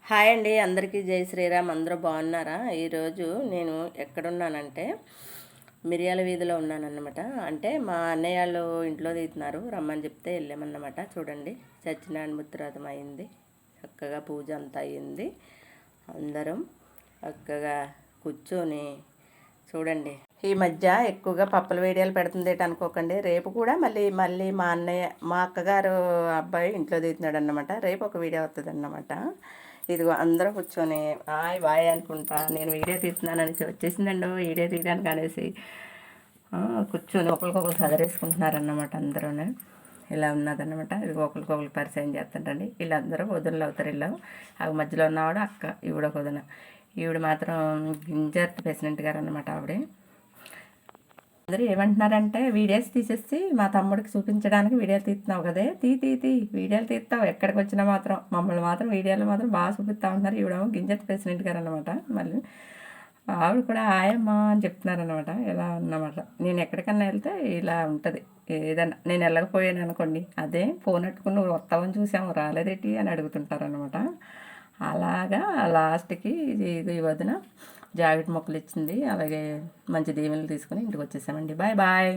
Hi అండి, అందరికీ జై శ్రీరామ్. అందరూ బాగున్నారా? ఈరోజు నేను ఎక్కడున్నానంటే మిరియాల వీధిలో ఉన్నానన్నమాట. అంటే మా అన్నయ్య వాళ్ళు ఇంట్లో తీస్తున్నారు, రమ్మని చెప్తే వెళ్ళామన్నమాట. చూడండి, సత్యనారాయణ అయింది, చక్కగా పూజ అంతా అయింది. అందరం చక్కగా కూర్చొని చూడండి. ఈ మధ్య ఎక్కువగా పప్పుల వీడియోలు పెడుతుంది అనుకోకండి. రేపు కూడా మళ్ళీ మళ్ళీ మా అక్కగారు అబ్బాయి ఇంట్లో తీస్తున్నాడు అన్నమాట. రేపు ఒక వీడియో వస్తుంది అన్నమాట. ఇదిగో అందరూ కూర్చొని బాయ్ అనుకుంటా నేను వీడియో తీస్తున్నానని వచ్చేసిందండి వీడియో తీయడానికి అనేసి కూర్చొని ఒకరికొకరు చదివేసుకుంటున్నారన్నమాట. అందరూ ఇలా ఉన్నదన్నమాట. ఇది ఒకరికొకరు పరిచయం చేస్తుంటండి. వీళ్ళందరూ వదినలు అవుతారు. ఇలా ఆ మధ్యలో ఉన్నవాడు అక్క, ఈవిడ ఒక వదిన. ఈవిడ మాత్రం గింజర్ ప్రెసిడెంట్ గారు అన్నమాట. ఆవిడే అందరూ ఏమంటున్నారంటే, వీడియోస్ తీసేసి మా తమ్ముడికి చూపించడానికి వీడియోలు తీస్తున్నావు కదే, తీ వీడియోలు తీస్తావు, ఎక్కడికి వచ్చినా మాత్రం మమ్మల్ని మాత్రం వీడియోలు మాత్రం బాగా చూపిస్తూ ఉంటున్నారు. ఈవిడేమో గింజత్ ప్రెసిడెంట్ గారు అనమాట. మళ్ళీ ఆవిడ కూడా ఆయమ్మ అని చెప్తున్నారనమాట. ఇలా అన్నమాట. నేను ఎక్కడికన్నా వెళ్తే ఇలా ఉంటుంది. ఏదన్నా నేను వెళ్ళకపోయాను అనుకోండి, అదే ఫోన్ పెట్టుకుని నువ్వు వస్తావని చూసాము, రాలేదేటి అని అడుగుతుంటారనమాట. అలాగా లాస్ట్కి ఇది వదిన జాకెట్ మొక్కలు ఇచ్చింది. అలాగే మంచి దీవెనలు తీసుకుని ఇంటికి వచ్చేసామండి. Bye bye.